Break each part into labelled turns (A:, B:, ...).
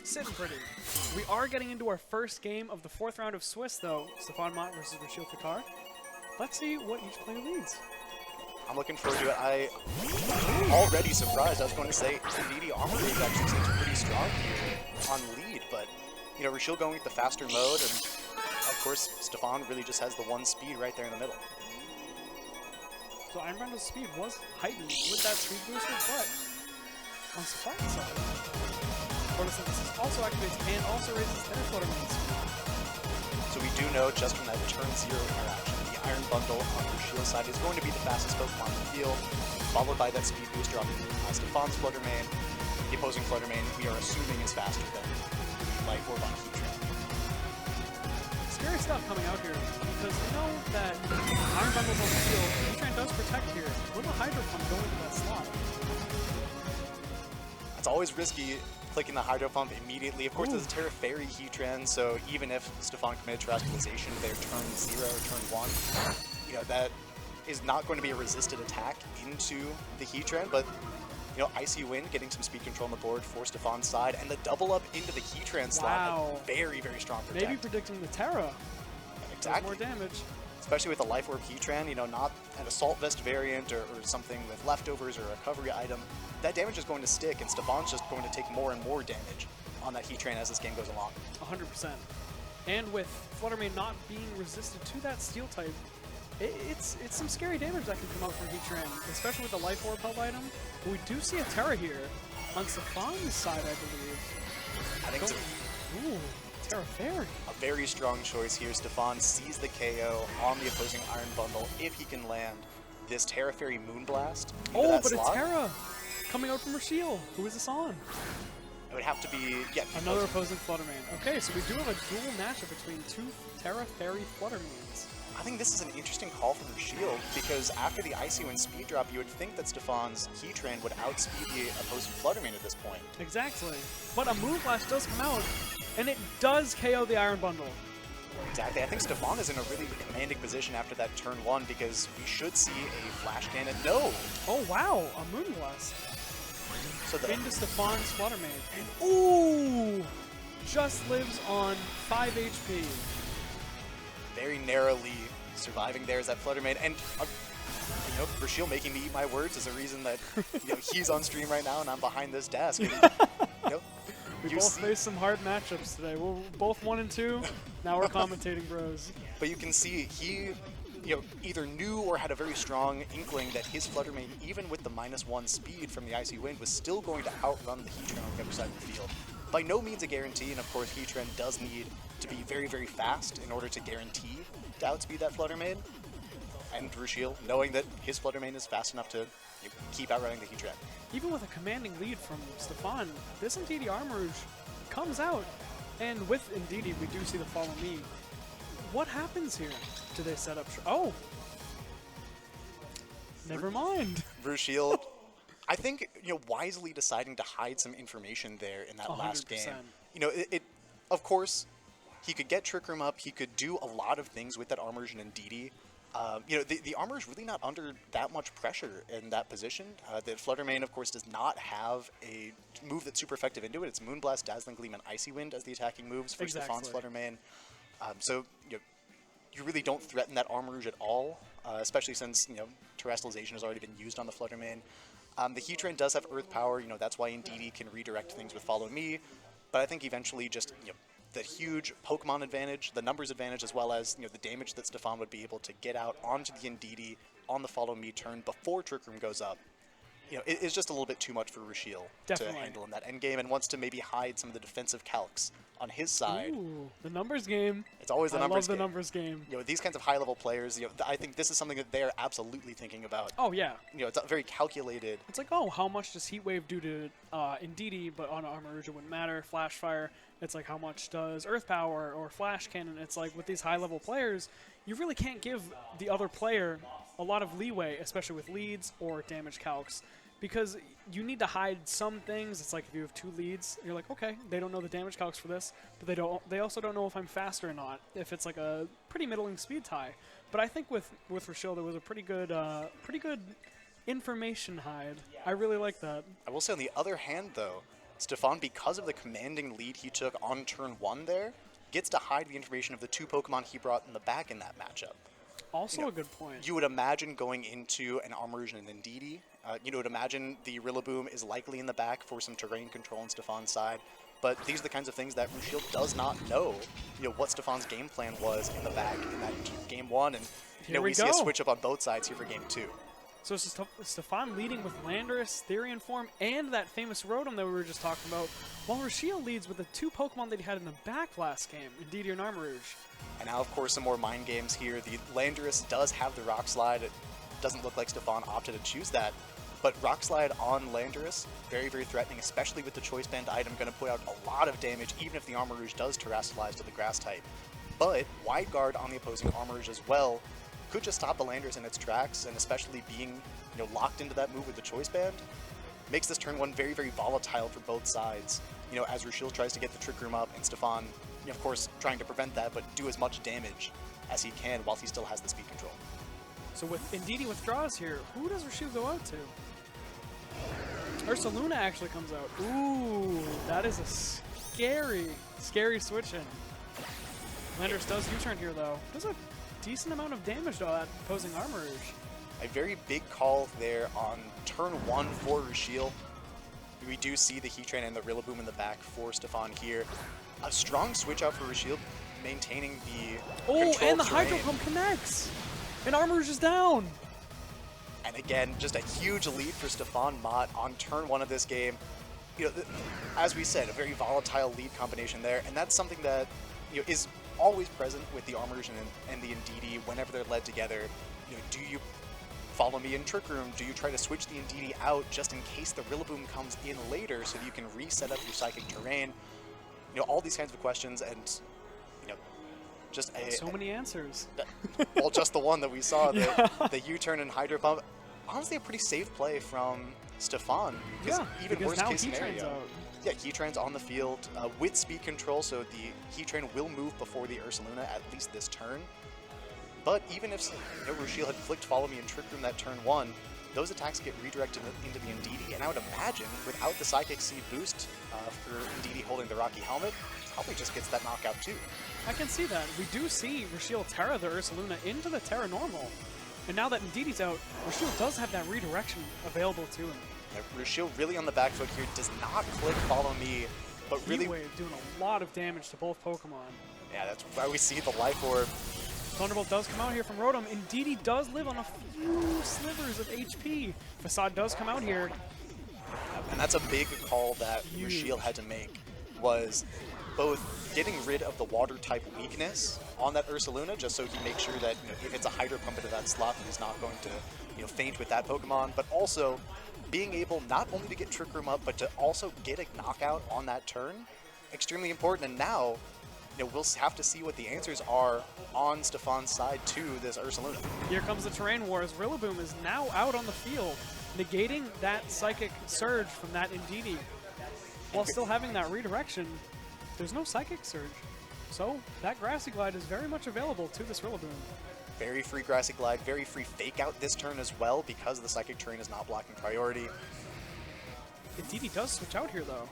A: sitting pretty. We are getting into our first game of the 4th round of Swiss, though. Stefan Mott versus Rushil Thakkar. Let's see what each player leads.
B: I'm looking forward to it. I'm already surprised. I was going to say Indeedee Armor Rage actually seems pretty strong here on lead, but you know, Rushil going with the faster mode, and of course Stefan really just has the one speed right there in the middle.
A: So Iron Bundle's speed was heightened with that speed booster, but on Stefan's side, photosynthesis also activates and also raises their floater main speed.
B: So we do know just from that turn 0 interaction, the Iron Bundle on Rushil's side is going to be the fastest Pokemon in the field, followed by that speed booster on Stefan's Flutter Mane. The opposing Flutter Mane, we are assuming, is faster than Life Orb on Heatran.
A: Scary stuff coming out here, because we know that Iron Bundle's on the field. Heatran does protect here. Will the Hydro Pump go into that slot?
B: It's always risky clicking the Hydro Pump immediately. Of course, there's a Terra Fairy Heatran, so even if Stefan committed Terrestrialization their turn 0 or turn 1, you know, that is not going to be a resisted attack into the Heatran, but you know, Icy Wind getting some speed control on the board for Stefan's side, and the double up into the Heatran slot, very, very strong protect.
A: Maybe predicting the Terra.
B: Exactly.
A: More damage.
B: Especially with a Life Orb Heatran, you know, not an Assault Vest variant or something with leftovers or a recovery item. That damage is going to stick, and Stefan's just going to take more and more damage on that Heatran as this game goes along.
A: 100%. And with Flutter Mane not being resisted to that Steel type, it's some scary damage that can come out from Heatran, especially with the Life Orb held item. But we do see a Terra here on Stefan's side, I believe.
B: I think it's
A: Ooh, Terra Fairy.
B: a very strong choice here. Stefan sees the KO on the opposing Iron Bundle if he can land this Terra Fairy Moonblast.
A: Oh, but a Terra coming out from Rushil. Who is this on?
B: It would have to be, yeah,
A: another opposing Flutter Mane. Okay, so we do have a dual matchup between two Terra Fairy Flutter Manes.
B: I think this is an interesting call from Rushil, because after the Icy Wind speed drop, you would think that Stefan's Heatran would outspeed the opposing Flutter Mane at this point.
A: Exactly. But a Moonblast does come out, and it does KO the Iron Bundle.
B: Exactly. I think Stefan is in a really commanding position after that turn 1, because we should see a Flash Cannon. No!
A: Oh, wow! A Moonblast.
B: So
A: into Stefan's Flutter Mane. And ooh! Just lives on 5 HP.
B: Very narrowly surviving there as that Flutter Mane. And, you know, Rushil making me eat my words is a reason that, you know, he's on stream right now and I'm behind this desk. And, you know,
A: we both faced some hard matchups today. We're both 1 and 2. Now we're commentating bros.
B: But you can see he, you know, either knew or had a very strong inkling that his Flutter Mane, even with the -1 speed from the Icy Wind, was still going to outrun the Heatran on the other side of the field. By no means a guarantee, and of course Heatran does need to be very, very fast in order to guarantee to outspeed that Flutter Mane. And Rushil, knowing that his Flutter Mane is fast enough to keep outrunning the Heatran.
A: Even with a commanding lead from Stefan, this Indeedee Armor Rouge comes out, and with Indeedee we do see the Follow Me. What happens here? Do they set up? Oh! Never mind.
B: Rushil, I think, you know, wisely deciding to hide some information there in that 100%. Last game. You know, of course, he could get Trick Room up. He could do a lot of things with that Armor and Indeedee. You know, the Armor is really not under that much pressure in that position. The Flutter Mane, of course, does not have a move that's super effective into it. It's Moonblast, Dazzling Gleam, and Icy Wind as the attacking moves for Stefan's Flutter Mane. So, you know, you really don't threaten that Armor Rouge at all, especially since, you know, Terrestrialization has already been used on the Flutter Mane. The Heatran does have Earth Power, you know, that's why Indeedee can redirect things with Follow Me, but I think eventually just, you know, the huge Pokemon advantage, the numbers advantage, as well as, you know, the damage that Stefan would be able to get out onto the Indeedee on the Follow Me turn before Trick Room goes up, you know, it's just a little bit too much for Rushil to handle in that endgame, and wants to maybe hide some of the defensive calcs on his side.
A: Ooh, the numbers game.
B: It's always the numbers game.
A: I love the numbers game.
B: You know, these kinds of high-level players, you know, I think this is something that they're absolutely thinking about.
A: Oh, yeah.
B: You know, it's very calculated.
A: It's like, oh, how much does Heat Wave do to Indeedee, but on Armor Rouge it wouldn't matter. Flash Fire, it's like how much does Earth Power or Flash Cannon. It's like with these high-level players, you really can't give the other player a lot of leeway, especially with leads or damage calcs, because you need to hide some things. It's like if you have 2 leads, you're like, okay, they don't know the damage calcs for this, but they also don't know if I'm fast or not, if it's like a pretty middling speed tie. But I think with Rushil, there was a pretty good information hide. I really like that.
B: I will say on the other hand, though, Stefan, because of the commanding lead he took on turn 1 there, gets to hide the information of the 2 Pokemon he brought in the back in that matchup.
A: Also a good point.
B: You would imagine going into an Armarouge and Indeedee, you would imagine the Rillaboom is likely in the back for some terrain control on Stefan's side, but these are the kinds of things that Rushil does not know, what Stefan's game plan was in the back in that game 1, and we see a switch up on both sides here for game 2.
A: So Stefan leading with Landorus, Therian form, and that famous Rotom that we were just talking about, while Rushil leads with the 2 Pokemon that he had in the back last game, Indeedee and Armarouge.
B: And now, of course, some more mind games here. The Landorus does have the Rock Slide. It doesn't look like Stefan opted to choose that. But Rock Slide on Landorus, very, very threatening, especially with the Choice Band item, going to put out a lot of damage, even if the Armarouge does Terrasilize to the Grass type. But Wide Guard on the opposing Armarouge as well could just stop the Landorus in its tracks, and especially being locked into that move with the Choice Band, makes this turn 1 very, very volatile for both sides. As Rushil tries to get the Trick Room up, and Stefan, of course, trying to prevent that, but do as much damage as he can while he still has the speed control.
A: So with Indeedee withdraws here, who does Rushil go out to? Ursaluna actually comes out. Ooh, that is a scary, scary switch in. Landorus does U-turn here, though. Does a decent amount of damage to that opposing Armarouge.
B: A very big call there on turn 1 for Rushil. We do see the Heat Train and the Rillaboom in the back for Stefan here. A strong switch out for Rushil, maintaining the
A: and the
B: terrain.
A: Hydro Pump connects! And Armarouge is down!
B: And again, just a huge lead for Stefan Mott on turn 1 of this game. As we said, a very volatile lead combination there, and that's something that is always present with the Armarouge and the Indeedee whenever they're led together. Do you follow me in Trick Room? Do you try to switch the Indeedee out just in case the Rillaboom comes in later so that you can reset up your Psychic Terrain? All these kinds of questions, and just
A: so many answers.
B: Well, just the one that we saw, the U-turn and Hydro Pump. Honestly, a pretty safe play from Stefan.
A: Yeah,
B: even
A: because
B: worst
A: now
B: case
A: Heat Train's
B: scenario.
A: out.
B: Yeah, Heatran's on the field with speed control, so the Heatran will move before the Ursaluna at least this turn. But even if Rushil had flicked Follow Me and Trick Room that turn 1, those attacks get redirected into the Indeedee, and I would imagine without the Psychic Seed boost for Indeedee holding the Rocky Helmet, probably just gets that knockout too.
A: I can see that. We do see Rushil Terra the Ursaluna into the Terra Normal. And now that Indeedee's out, Rushil does have that redirection available to him.
B: Yeah, Rushil really on the back foot here, does not click Follow Me, but really...
A: Heatwave doing a lot of damage to both Pokemon.
B: Yeah, that's why we see the Life Orb.
A: Thunderbolt does come out here from Rotom. Indeedee does live on a few slivers of HP. Facade does come out here.
B: And that's a big call that Rushil had to make, was both getting rid of the Water-type weakness on that Ursaluna, just so he makes sure that if it's a Hydro Pump into that slot, that he's not going to faint with that Pokemon, but also being able not only to get Trick Room up, but to also get a knockout on that turn. Extremely important, and now we'll have to see what the answers are on Stefan's side to this Ursaluna.
A: Here comes the Terrain War as Rillaboom is now out on the field, negating that Psychic Surge from that Indeedee. While still having that redirection, there's no Psychic Surge. So that Grassy Glide is very much available to this Rillaboom.
B: Very free Grassy Glide, very free Fake Out this turn as well, because the Psychic Terrain is not blocking priority.
A: Indeedee does switch out here though.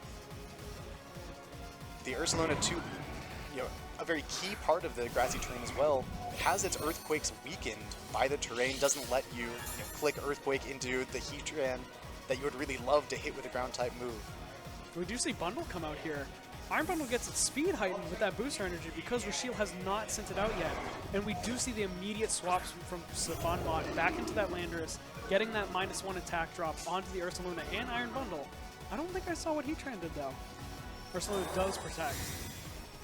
B: The Ursaluna too, a very key part of the Grassy Terrain as well, has its Earthquakes weakened by the terrain, doesn't let you, click Earthquake into the Heatran that you would really love to hit with a Ground-type move.
A: We do see Bundle come out here. Iron Bundle gets its speed heightened with that booster energy because Rushil has not sent it out yet. And we do see the immediate swaps from Stefan Mott back into that Landorus, getting that -1 attack drop onto the Ursaluna and Iron Bundle. I don't think I saw what Heatran did though. Ursaluna does protect.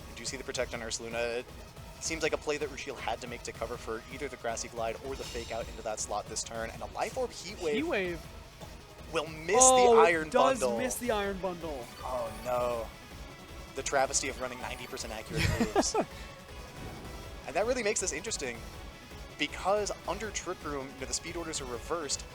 B: You do see the Protect on Ursaluna. It seems like a play that Rushil had to make to cover for either the Grassy Glide or the Fake Out into that slot this turn. And a Life Orb Heatwave will miss the Iron Bundle.
A: Does miss the Iron Bundle.
B: Oh no. The travesty of running 90% accurate moves. And that really makes this interesting, because under Trick Room, the speed orders are reversed.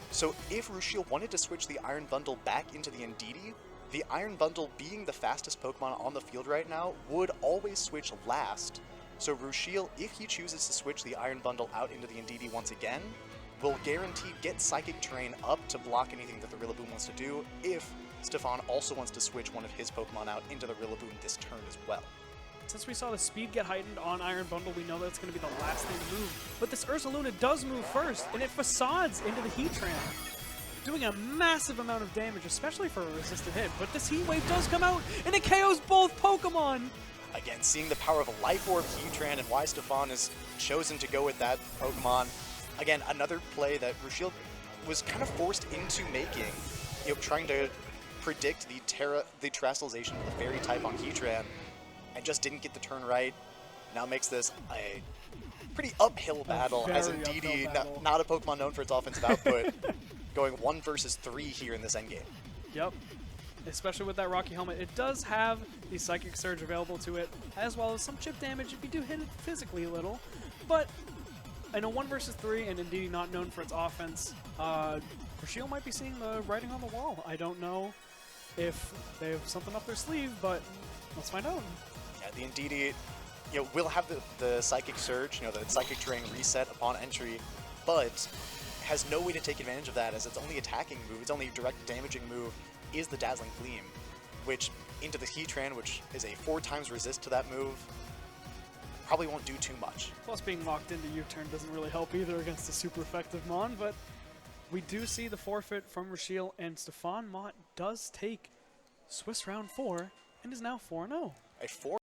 B: So if Rushil wanted to switch the Iron Bundle back into the Indeedee, the Iron Bundle, being the fastest Pokemon on the field right now, would always switch last. So Rushil, if he chooses to switch the Iron Bundle out into the Indeedee once again, will guaranteed get Psychic Terrain up to block anything that the Rillaboom wants to do if Stefan also wants to switch one of his Pokemon out into the Rillaboom this turn as well.
A: Since we saw the speed get heightened on Iron Bundle, we know that's going to be the last thing to move. But this Ursaluna does move first, and it facades into the Heatran, doing a massive amount of damage, especially for a resisted hit. But this Heat Wave does come out, and it KOs both Pokemon!
B: Again, seeing the power of a Life Orb Heatran and why Stefan has chosen to go with that Pokemon. Again, another play that Rushil was kind of forced into making, trying to predict the Terastallization of the Fairy type on Heatran, and just didn't get the turn right. Now makes this a pretty uphill battle, as indeed not a Pokemon known for its offensive output, going 1 versus 3 here in this endgame.
A: Yep. Especially with that Rocky Helmet. It does have the Psychic Surge available to it, as well as some chip damage if you do hit it physically a little. But in a 1 versus 3, and indeed not known for its offense, Rushil might be seeing the writing on the wall. I don't know if they have something up their sleeve, but let's find out.
B: Yeah, the Indeedee, will have the Psychic Surge, the Psychic Terrain reset upon entry, but has no way to take advantage of that, as its only attacking move, its only direct damaging move, is the Dazzling Gleam, which into the Heatran, which is a 4 times resist to that move, probably won't do too much.
A: Plus being locked into U-turn doesn't really help either against a super effective Mon, but we do see the forfeit from Rushil, and Stefan Mott does take Swiss round 4 and is now 4-0.
B: A 4